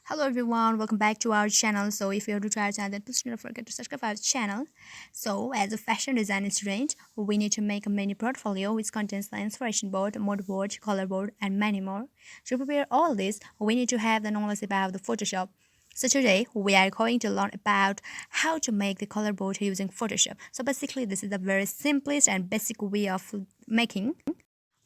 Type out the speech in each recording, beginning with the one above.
Hello everyone, welcome back to our channel. So if you're new to our channel, then please do not forget to subscribe our channel. So as a fashion design student, we need to make a mini portfolio which contains the inspiration board, mood board, color board, and many more. To prepare all this, we need to have the knowledge about the Photoshop. So today we are going to learn about how to make the color board using Photoshop. So basically this is the very simplest and basic way of making.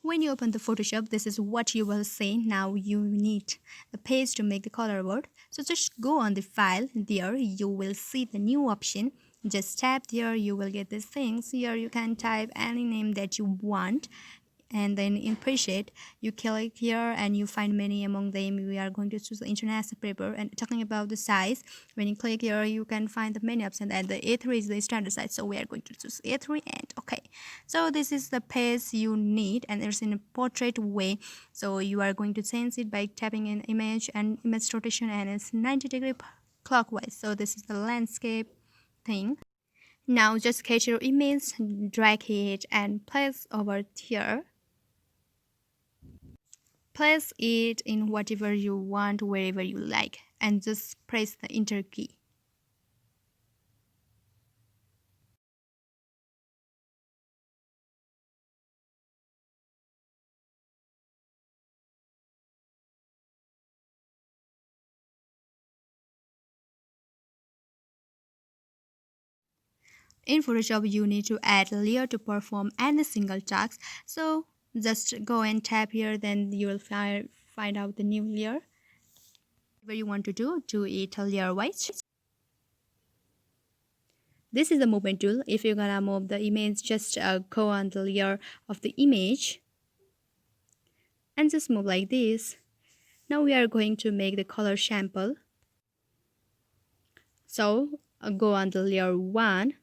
When you open the Photoshop, this is what you will see. Now you need the page to make the color board. So just go on the file. There you will see the new option. Just tap there, you will get these things. Here you can type any name that you want, and then in preset you click here and you find many. Among them we are going to choose the international paper. And talking about the size, when you click here you can find the many options, and the A3 is the standard size, so we are going to choose A3 and okay. So this is the page you need, and it's in a portrait way, so you are going to change it by tapping an image and image rotation, and it's 90-degree clockwise. So this is the landscape thing. Now just get your image, drag it and place over here. Place it in whatever you want, wherever you like, and just press the enter key. In Photoshop, you need to add a layer to perform any single task. So just go and tap here, then you will find out the new layer. Whatever you want to do it layer wise. This is the movement tool. If you're gonna move the image, just go on the layer of the image and just move like this. Now we are going to make the color sample. So go on the layer 1.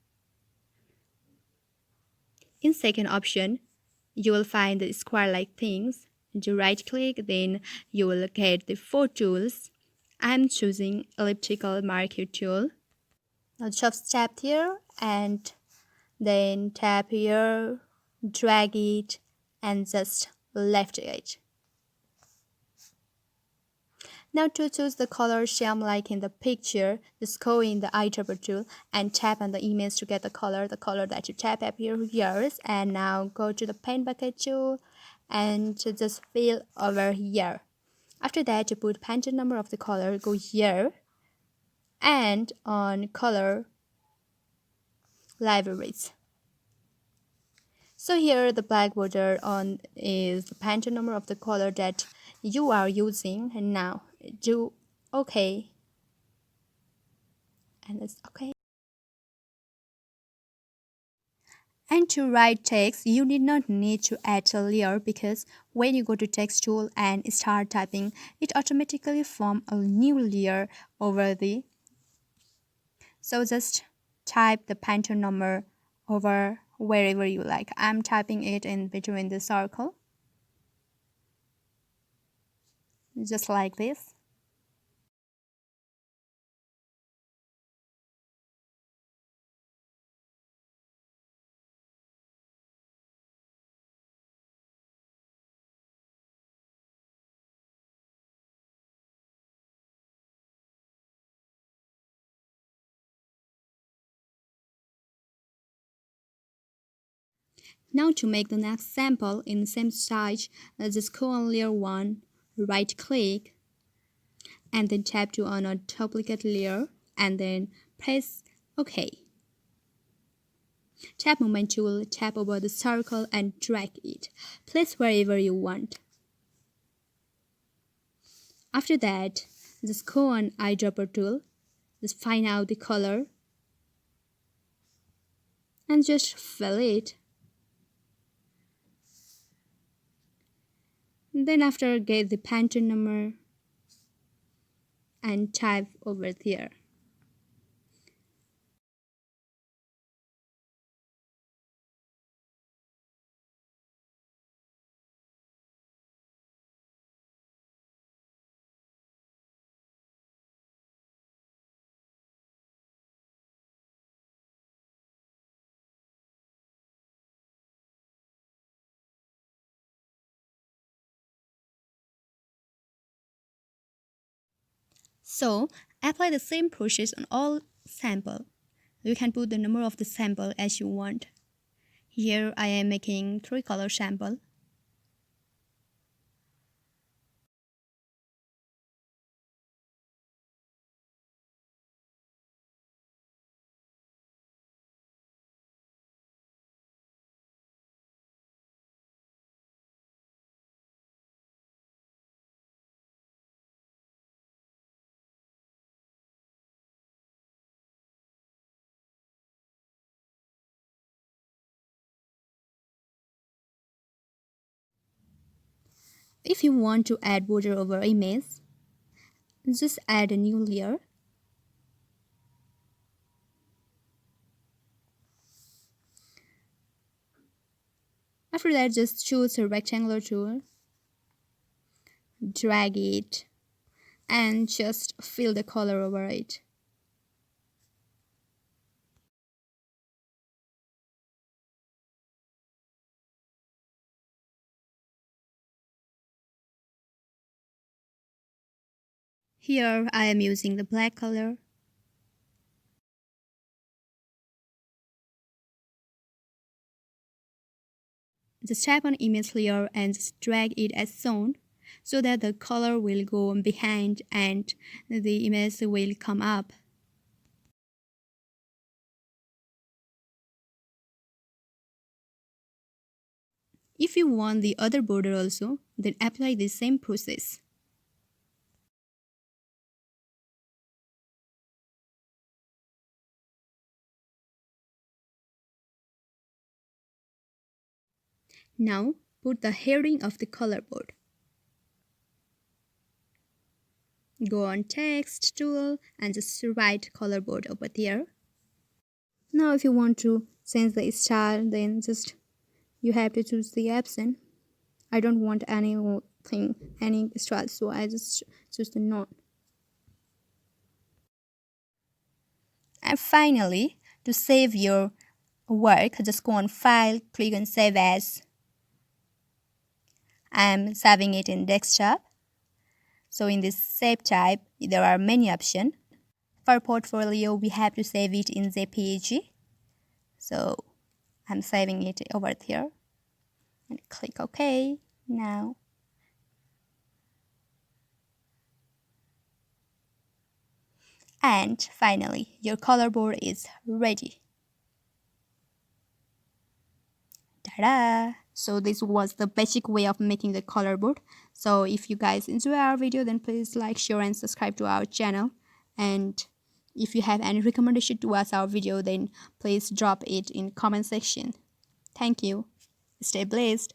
In second option, you will find the square-like things. To right click, then you will get the 4 tools. I'm choosing elliptical marquee tool. Now just tap here and then tap here, drag it and just left it. Now to choose the color scheme like in the picture, just go in the eyedropper tool and tap on the image to get the color that you tap appear here. And now go to the paint bucket tool and to just fill over here. After that, you put Pantone number of the color, go here and on color libraries. So here the black border on is the Pantone number of the color that you are using, and now do OK. And it's okay. And to write text, you need to add a layer, because when you go to text tool and start typing, it automatically form a new layer over the. So just type the Pantone number over wherever you like. I'm typing it in between the circle, just like this. Now to make the next sample in the same size, just go on layer 1, right click, and then tap to on a duplicate layer, and then press OK. Tap movement tool, tap over the circle and drag it. Place wherever you want. After that, just go on eyedropper tool, just find out the color and just fill it. Then after, get the Pantone number and type over there. So apply the same process on all sample. You can put the number of the sample as you want. Here I am making 3 color sample. If you want to add border over image, just add a new layer. After that, just choose a rectangular tool, drag it, and just fill the color over it. Here I am using the black color. Just tap on image layer and just drag it as shown so that the color will go behind and the image will come up. If you want the other border also, then apply the same process. Now put the heading of the color board. Go on text tool and just write color board over there. Now if you want to change the style, then just you have to choose the option. I don't want anything, any style, so I just choose the none. And finally, to save your work, just go on File, click on Save As. I'm saving it in desktop. So in this save type, there are many options. For portfolio, we have to save it in JPEG. So I'm saving it over here and click OK now. And finally, your color board is ready. Ta-da! So this was the basic way of making the color board. So if you guys enjoy our video, then please like, share and subscribe to our channel. And if you have any recommendation towards our video, then please drop it in comment section. Thank you. Stay blessed.